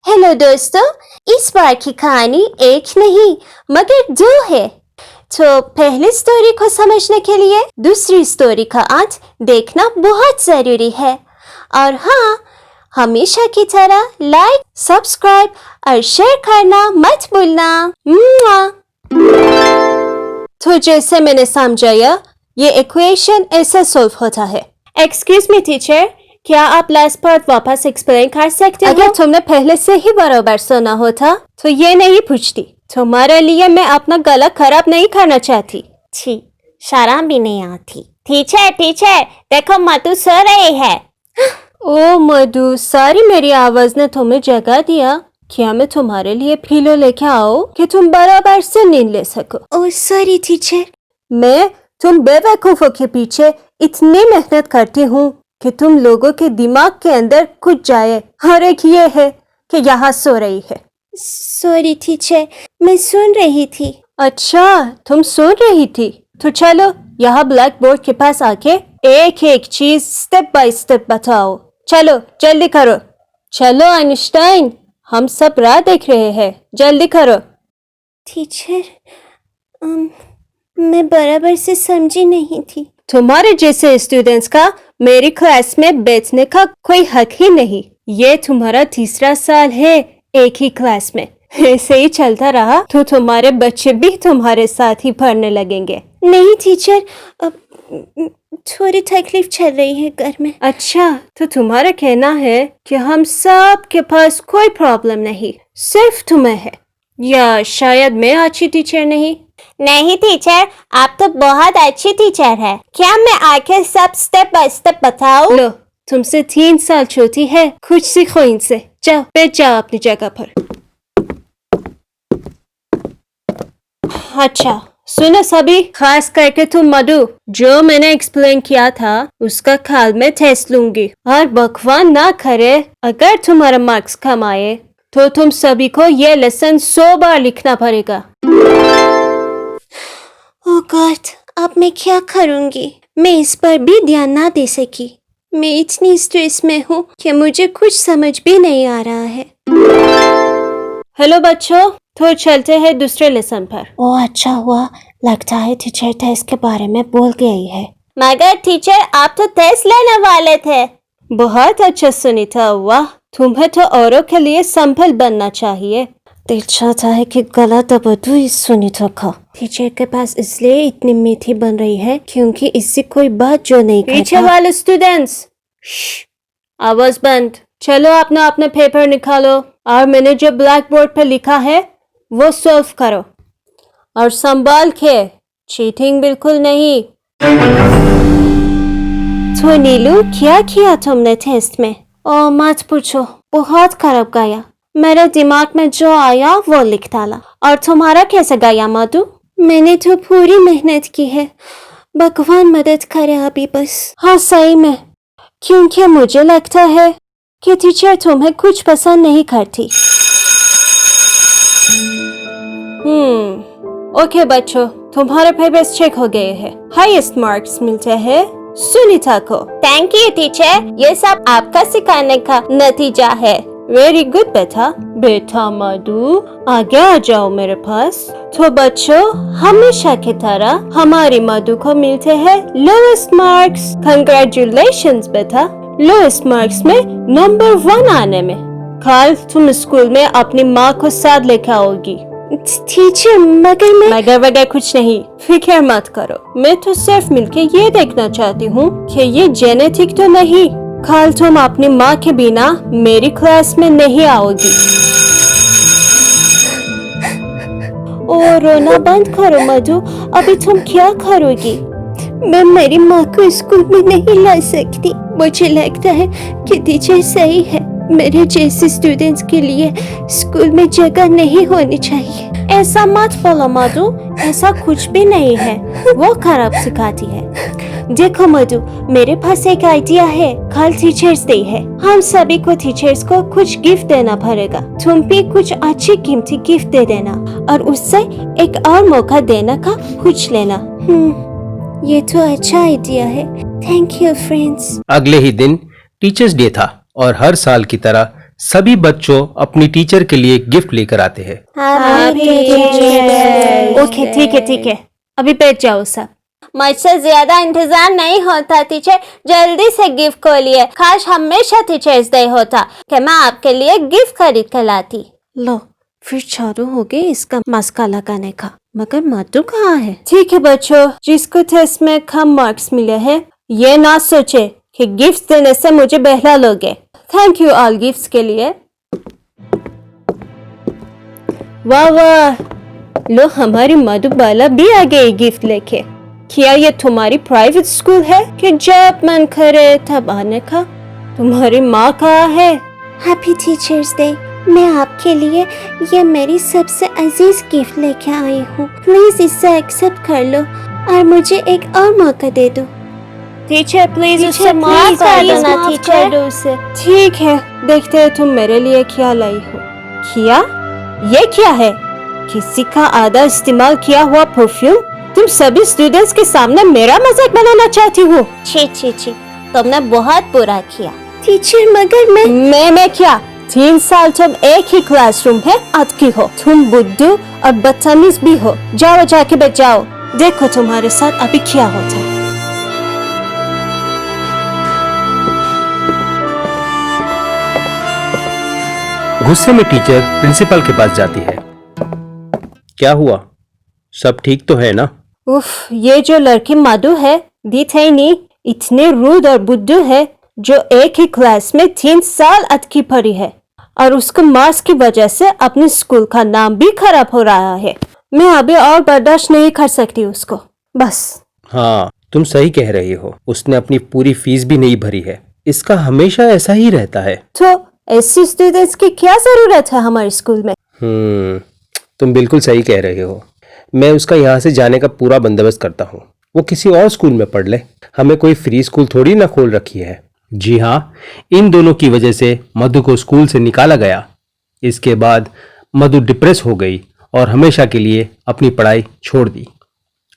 Hello दोस्तों, इस बार की कहानी एक नहीं मगर दो है। तो पहली स्टोरी को समझने के लिए दूसरी स्टोरी का अंत देखना बहुत जरूरी है। और हाँ, हमेशा की तरह लाइक, सब्सक्राइब और शेयर करना मत भूलना। तो जैसे मैंने समझाया, ये इक्वेशन ऐसे सॉल्व होता है। एक्सक्यूज मी टीचर, क्या आप लास्ट पार्ट वापस एक्सप्लेन कर सकते हो? अगर तुमने पहले से ही बराबर सुना होता तो ये नहीं पूछती। तुम्हारे लिए मैं अपना गला खराब नहीं करना चाहती। छी, शर्म भी नहीं आती। टीचर देखो मधु सो रही है। ओ मधु, सारी मेरी आवाज ने तुम्हें जगा दिया। क्या मैं तुम्हारे लिए पिलो लेके आओ कि तुम बराबर से नींद ले सको? Oh sorry teacher. मैं तुम बेवकूफों के पीछे इतनी मेहनत करती हूँ कि तुम लोगों के दिमाग के अंदर कुछ जाए। हर एक ये है कि यहाँ सो रही है। सॉरी टीचर, मैं सुन रही थी। अच्छा, तुम सुन रही थी? तो चलो यहाँ ब्लैक बोर्ड के पास आके एक एक चीज स्टेप बाय स्टेप बताओ। चलो जल्दी करो। चलो आइंस्टाइन, हम सब राह देख रहे हैं, जल्दी करो। टीचर, मैं बराबर से समझी नहीं थी। तुम्हारे जैसे स्टूडेंट्स का मेरी क्लास में बैठने का कोई हक ही नहीं। ये तुम्हारा तीसरा साल है एक ही क्लास में। ऐसे ही चलता रहा तो तुम्हारे बच्चे भी तुम्हारे साथ ही पढ़ने लगेंगे। नहीं टीचर, थोड़ी तकलीफ चल रही है घर में। अच्छा, तो तुम्हारा कहना है कि हम सब के पास कोई प्रॉब्लम नहीं, सिर्फ तुम्हें है। या शायद मैं अच्छी टीचर नहीं? नहीं टीचर, आप तो बहुत अच्छी टीचर है। क्या मैं आके सब स्टेप बाय स्टेप बताऊं? लो, तुमसे 3 साल छोटी है, कुछ सीखो इनसे। जाओ बैठ जाओ अपनी जगह पर। अच्छा सुनो सभी, खास करके तुम मधु, जो मैंने एक्सप्लेन किया था उसका कल मैं टेस्ट लूंगी और बकवास ना करे। अगर तुम्हारा मार्क्स कम आए तो तुम सभी को ये लेसन 100 बार लिखना पड़ेगा। ओह गॉड, अब मैं क्या करूंगी? मैं इस पर भी ध्यान ना दे सकी। मैं इतनी स्ट्रेस में हूँ कि मुझे कुछ समझ भी नहीं आ रहा है। हेलो बच्चों, तो चलते हैं दूसरे लेसन पर। ओह अच्छा हुआ, लगता है टीचर टेस्ट के बारे में बोल गई है। मगर टीचर, आप तो टेस्ट लेने वाले थे। बहुत अच्छा सुनीता, वाह, तुम्हें तो औरों के लिए संभल बनना चाहिए। दिल चाहता है कि गला दबा दूं इस सुनीता का। टीचर के पास इसलिए इतनी मीठी बन रही है क्योंकि इससे कोई बात जो नहीं करता। पीछे वाले स्टूडेंट्स, आवाज बंद। चलो अपना अपना पेपर निकालो और मैंने जो ब्लैक बोर्ड पर लिखा है वो सॉल्व करो और संभाल के, चीटिंग बिल्कुल नहीं। तो नीलू, क्या किया तुमने टेस्ट में? ओ मत पूछो, बहुत खराब गया। मेरे दिमाग में जो आया वो लिख डाला। और तुम्हारा कैसे गया मधु? मैंने तो पूरी मेहनत की है, भगवान मदद करे अभी बस। हाँ सही में, क्योंकि मुझे लगता है कि टीचर तुम्हें कुछ पसंद नहीं करती। ओके बच्चों, तुम्हारे पेपर्स चेक हो गए हैं। हाईएस्ट मार्क्स मिलते हैं सुनीता को। थैंक यू टीचर, ये सब आपका सिखाने का नतीजा है। वेरी गुड बेटा मधु, आगे आ जाओ मेरे पास। तो बच्चों, हमेशा की तरह हमारी मधु को मिलते हैं लोएस्ट मार्क्स। कंग्रेचुलेशंस बेटा, लोएस्ट मार्क्स में नंबर 1 आने में। कल तुम स्कूल में अपनी माँ को साथ लेकर आओगी। टीचर, मगर कुछ नहीं, फिक्र मत करो। मैं तो सिर्फ मिलके ये देखना चाहती हूँ कि ये जेनेटिक तो नहीं। कल तुम अपनी माँ के बिना मेरी क्लास में नहीं आओगी। ओ रोना बंद करो मधु, अभी तुम क्या करोगी? मैं मेरी माँ को स्कूल में नहीं ला सकती। मुझे लगता है कि टीचर सही है, मेरे जैसे स्टूडेंट्स के लिए स्कूल में जगह नहीं होनी चाहिए। ऐसा मत बोलो मधु, ऐसा कुछ भी नहीं है, वो खराब सिखाती है। देखो मधु, मेरे पास एक आइडिया है। कल टीचर्स डे है, हम सभी को टीचर्स को कुछ गिफ्ट देना पड़ेगा। तुम भी कुछ अच्छी कीमती गिफ्ट दे देना और उससे एक और मौका देने का पूछ लेना। ये तो अच्छा आइडिया है। Thank you friends. अगले ही दिन टीचर्स डे था और हर साल की तरह सभी बच्चों अपनी टीचर के लिए गिफ्ट लेकर आते हैं। ओके ठीक है, अभी बैठ जाओ सब। मुझसे ज्यादा इंतजार नहीं होता टीचर, जल्दी से गिफ्ट को लिए। काश हमेशा टीचर्स डे होता कि मैं आपके लिए गिफ्ट खरीद कर लाती। लो फिर चालू हो गई इसका मस्का लगाने का। मगर मधु कहाँ है? ठीक है बच्चों, जिसको टेस्ट में कम मार्क्स मिले हैं ये ना सोचे कि गिफ्ट देने से मुझे बहला लोगे। थैंक यू ऑल गिफ्ट्स के लिए। वाह वाह, लो हमारी मधुबाला भी आ गई गिफ्ट लेके। क्या ये तुम्हारी प्राइवेट स्कूल है कि जब मन करे तब आने का? तुम्हारी माँ कहाँ है? Happy teachers' day. मैं आपके लिए ये मेरी सबसे अजीज गिफ्ट लेके आई हूँ। प्लीज इसे एक्सेप्ट कर लो और मुझे एक और मौका दे दो। टीचर प्लीज उसे माफ कर देना टीचर। ठीक है, देखते हैं तुम मेरे लिए क्या लाई हो। किया? ये क्या है? किसी का आधा इस्तेमाल किया हुआ परफ्यूम? तुम सभी स्टूडेंट्स के सामने मेरा मजाक बनाना चाहती हो? छी, तुमने बहुत बुरा किया। टीचर मगर मैं क्या? 3 साल तुम एक ही क्लासरूम है अटकी हो। तुम बुद्धू और बदतमीज भी हो। जाओ जाके बैठ जाओ, देखो तुम्हारे साथ अभी क्या होता है। गुस्से में टीचर प्रिंसिपल के पास जाती है। क्या हुआ, सब ठीक तो है ना? उफ, ये जो लड़की मधु है नहीं इतने रूड और बुद्धू है जो एक ही क्लास में 3 साल अटकी पड़ी है और उसको मार्क्स की वजह से अपने स्कूल का नाम भी खराब हो रहा है। मैं अभी और बर्दाश्त नहीं कर सकती उसको, बस। हाँ, तुम सही कह रही हो। उसने अपनी पूरी फीस भी नहीं भरी है। इसका हमेशा ऐसा ही रहता है। तो ऐसे स्टूडेंट्स की क्या जरूरत है हमारे स्कूल में? तुम बिल्कुल सही कह रहे हो। मैं उसका यहाँ से जाने का पूरा बंदोबस्त करता हूँ। वो किसी और स्कूल में पढ़ ले, हमें कोई फ्री स्कूल थोड़ी ना खोल रखी है। जी हाँ, इन दोनों की वजह से मधु को स्कूल से निकाला गया। इसके बाद मधु डिप्रेस हो गई और हमेशा के लिए अपनी पढ़ाई छोड़ दी।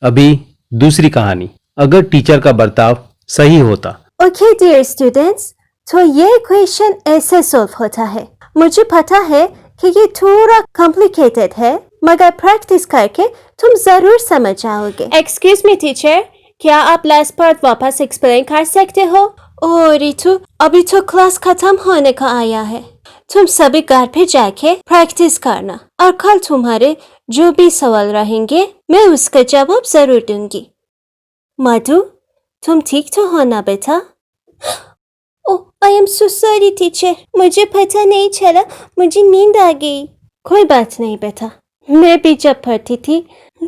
अभी दूसरी कहानी, अगर टीचर का बर्ताव सही होता। ओके डियर स्टूडेंट्स, तो ये इक्वेशन ऐसे सॉल्व होता है। मुझे पता है कि ये थोड़ा कॉम्प्लिकेटेड है, मगर प्रैक्टिस करके तुम जरूर समझ जाओगे। एक्सक्यूज मी टीचर, क्या आप लास्ट पार्ट वापस एक्सप्लेन कर सकते हो? ओह रितु, अभी तो क्लास खत्म होने का आया है। तुम सभी घर पे जाके प्रैक्टिस करना और कल तुम्हारे जो भी सवाल रहेंगे मैं उसका जवाब जरूर दूंगी। मधु, तुम ठीक तो हो ना बेटा? Oh, I am so sorry teacher, मुझे पता नहीं चला, मुझे नींद आ गई। कोई बात नहीं बेटा, मैं भी जब पढ़ती थी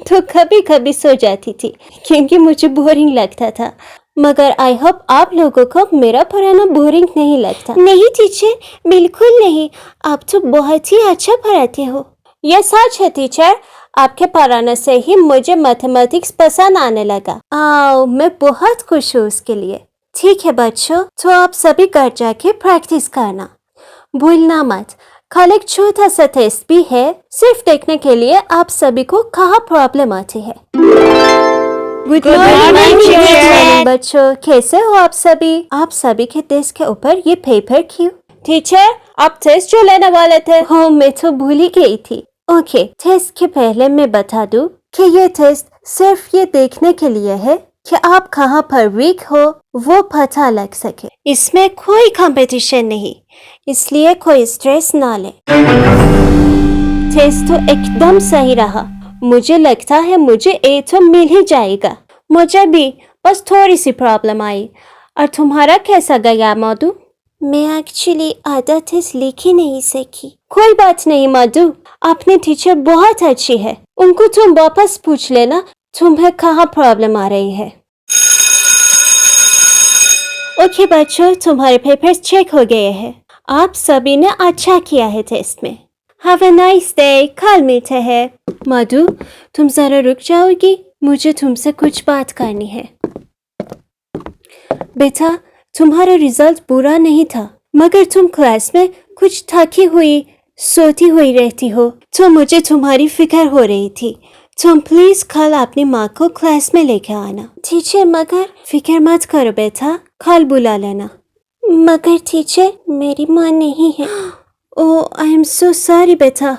तो कभी कभी सो जाती थी क्योंकि मुझे बोरिंग लगता था, मगर आई होप आप लोगों को मेरा पढ़ाना बोरिंग नहीं लगता। नहीं टीचर, बिल्कुल नहीं, आप तो बहुत ही अच्छा पढ़ाते हो। यह सच है टीचर, आपके पढ़ाने से ही मुझे मैथमेटिक्स पसंद आने लगा। आओ, मैं बहुत खुश हूँ उसके लिए। ठीक है बच्चों, तो आप सभी घर जाके प्रैक्टिस करना, भूलना मत। कल एक छोटा सा टेस्ट भी है, सिर्फ देखने के लिए आप सभी को कहाँ प्रॉब्लम आती है। गुड मॉर्निंग बच्चों, कैसे हो आप सभी? आप सभी के डेस्क के ऊपर ये पेपर क्यों? टीचर, आप टेस्ट जो लेने वाले थे? हाँ, मैं तो भूल ही गई थी। ओके, टेस्ट के पहले मैं बता दूं कि ये टेस्ट सिर्फ ये देखने के लिए है कि आप कहाँ पर वीक हो वो पता लग सके। इसमें कोई कंपटीशन नहीं, इसलिए कोई स्ट्रेस ना ले। टेस्ट तो एकदम सही रहा, मुझे लगता है मुझे ए तो मिल ही जाएगा। मुझे भी बस थोड़ी सी प्रॉब्लम आई। और तुम्हारा कैसा गया मधु? मैं एक्चुअली आधा टेस्ट लिख ही नहीं सकी। कोई बात नहीं मधु, अपनी टीचर बहुत अच्छी है, उनको तुम वापस पूछ लेना तुम्हें कहाँ प्रॉब्लम आ रही है। ओके बच्चों, तुम्हारे पेपर्स चेक हो गए हैं। आप सभी ने अच्छा किया है टेस्ट में। हैव अ नाइस डे, कल मिलते हैं। मधु, तुम जरा रुक जाओगी, मुझे तुमसे कुछ बात करनी है। बेटा, तुम्हारा रिजल्ट बुरा नहीं था, मगर तुम क्लास में कुछ थकी हुई सोती हुई रहती हो, तो मुझे तुम्हारी फिक्र हो रही थी। तुम प्लीज कल अपनी माँ को क्लास में लेके आना। टीचर, मगर फिक्र मत करो बेटा, कल बुला लेना। मगर टीचर, मेरी माँ नहीं है। ओह आई एम सो सॉरी बेटा,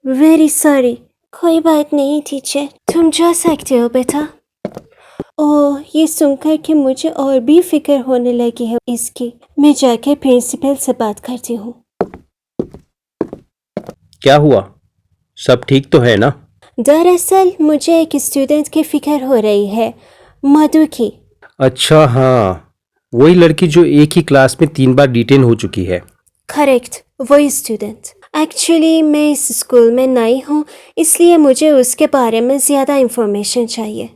वेरी सॉरी। कोई बात नहीं टीचर, तुम जा सकते हो बेटा। ओह ये सुनकर कि मुझे और भी फिक्र होने लगी है इसकी। मैं जाके प्रिंसिपल से बात करती हूँ। क्या हुआ, सब ठीक तो है ना? दरअसल मुझे एक स्टूडेंट की फिक्र हो रही है, मधु की। अच्छा हाँ, वही लड़की जो एक ही क्लास में 3 बार डिटेन हो चुकी है। करेक्ट, वही स्टूडेंट। एक्चुअली मैं इस स्कूल में नई हूँ, इसलिए मुझे उसके बारे में ज़्यादा इंफॉर्मेशन चाहिए।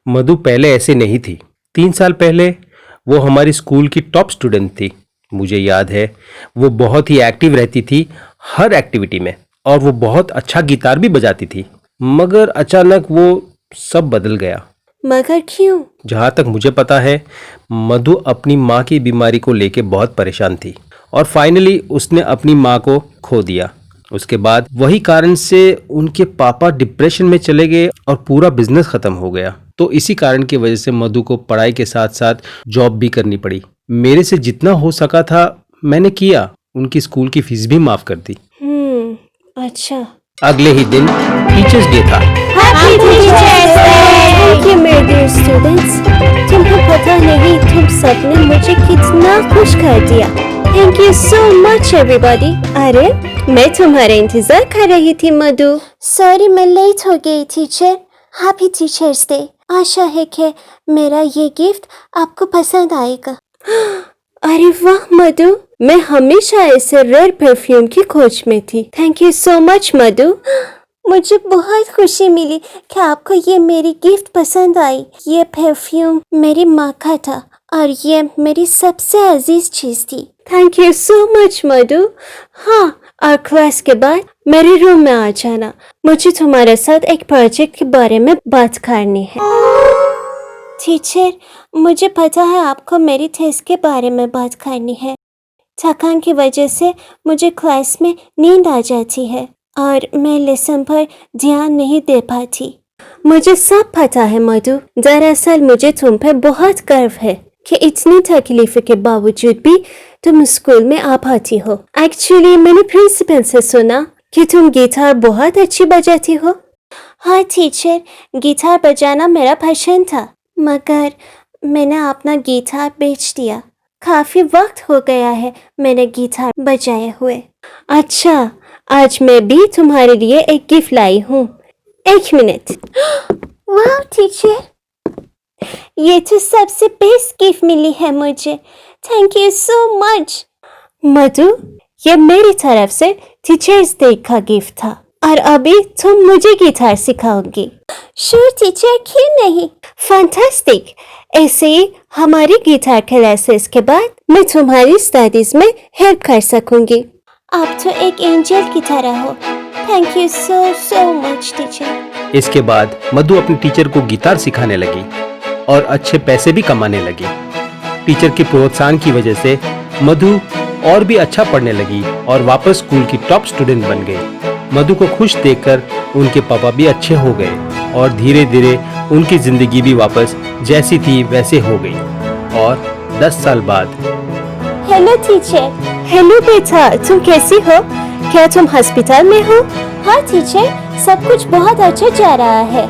मधु पहले ऐसे नहीं थी। 3 साल पहले वो हमारी स्कूल की टॉप स्टूडेंट थी। मुझे याद है वो बहुत ही एक्टिव रहती थी हर एक्टिविटी में, और वो बहुत अच्छा गिटार भी बजाती थी। मगर अचानक वो सब बदल गया। मगर क्यों? जहाँ तक मुझे पता है, मधु अपनी माँ की बीमारी को लेके बहुत परेशान थी और फाइनली उसने अपनी माँ को खो दिया। उसके बाद वही कारण से उनके पापा डिप्रेशन में चले गए और पूरा बिजनेस खत्म हो गया। तो इसी कारण की वजह से मधु को पढ़ाई के साथ साथ जॉब भी करनी पड़ी। मेरे से जितना हो सका था मैंने किया, उनकी स्कूल की फीस भी माफ कर दी। अच्छा। अगले ही दिन टीचर्स डे था। Happy teachers' day! Thank you मेरे डियर स्टूडेंट्स। तुम्हें पता नहीं तुम सबने मुझे कितना खुश कर दिया। Thank you so much everybody. अरे मैं तुम्हारा इंतजार कर रही थी मधु। सॉरी मैं लेट हो गई टीचर। Happy teachers' day. आशा है कि मेरा ये गिफ्ट आपको पसंद आएगा। अरे वाह मधु, मैं हमेशा ऐसे रेयर परफ्यूम की खोज में थी। थैंक यू सो मच मधु। मुझे बहुत खुशी मिली कि आपको ये मेरी गिफ्ट पसंद आई। ये परफ्यूम मेरी माँ का था और ये मेरी सबसे अजीज चीज थी। थैंक यू सो मच मधु। हाँ, और क्लास के बाद मेरे रूम में आ जाना। मुझे तुम्हारे साथ एक प्रोजेक्ट के बारे में बात करनी है। टीचर, मुझे पता है आपको मेरी थेसिस के बारे में बात करनी है। थकान की वजह से मुझे क्लास में नींद आ जाती है और मैं लेसन पर ध्यान नहीं दे पाती। मुझे सब पता है मधु। दरअसल मुझे तुम पर बहुत गर्व है कि इतनी तकलीफों के बावजूद भी तुम स्कूल में आ पाती हो। एक्चुअली मैंने प्रिंसिपल से सुना कि तुम गिटार बहुत अच्छी बजाती हो। हाँ टीचर, गिटार बजाना मेरा पैशन था, मगर मैंने अपना गिटार बेच दिया। काफी वक्त हो गया है मैंने गिटार बजाए हुए। अच्छा, आज मैं भी तुम्हारे लिए एक गिफ्ट लाई हूँ। 1 मिनट। वाह टीचर, ये तो सबसे बेस्ट गिफ्ट मिली है मुझे। Thank you so much. Madhu, ये मेरी तरफ से टीचर्स डे का गिफ्ट था और अभी तुम मुझे गिटार सिखाओगी। श्योर टीचर, क्यों नहीं। फैंटास्टिक। ऐसे ही हमारी गिटार क्लासेस के बाद मैं तुम्हारी स्टडीज में हेल्प कर सकूंगी। आप तो एक एंजल की तरह हो। Thank you so much teacher. इसके बाद मधु अपने टीचर को गिटार सिखाने लगी और अच्छे पैसे भी कमाने लगी। टीचर के प्रोत्साहन की वजह से मधु और भी अच्छा पढ़ने लगी और वापस स्कूल की टॉप स्टूडेंट बन गई। मधु को खुश देखकर उनके पापा भी अच्छे हो गए और धीरे धीरे उनकी जिंदगी भी वापस जैसी थी वैसे हो गई। और 10 साल बाद। Hello teacher. हेलो बेटा, तुम कैसी हो? क्या तुम हॉस्पिटल में हो? हाँ टीचर, सब कुछ बहुत अच्छा जा रहा है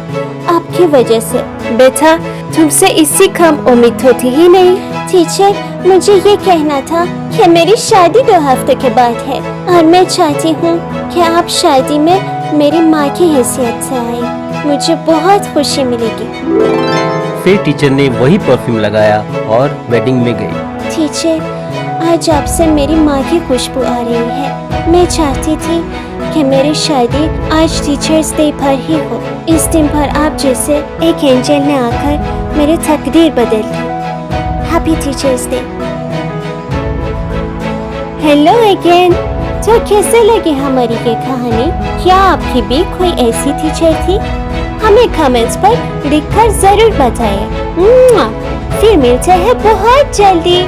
आपकी वजह से। बेटा, तुमसे इससे कम उम्मीद होती ही नहीं। टीचर, मुझे ये कहना था कि मेरी शादी 2 हफ्ते के बाद है और मैं चाहती हूँ कि आप शादी में मेरी माँ की हैसियत से आए। मुझे बहुत खुशी मिलेगी। फिर टीचर ने वही परफ्यूम लगाया और वेडिंग में गई। टीचर, आज आपसे मेरी माँ की खुशबू आ रही है। मैं चाहती थी कि मेरी शादी आज टीचर्स डे पर ही हो। इस दिन पर आप जैसे एक एंजल ने आकर मेरी तकदीर बदल दी। Happy teachers' day. Hello again. तो कैसे लगी हमारी ये कहानी? क्या आपकी भी कोई ऐसी टीचर थी? हमें कमेंट्स पर लिखकर जरूर बताएं। फिर मिलते हैं बहुत जल्दी।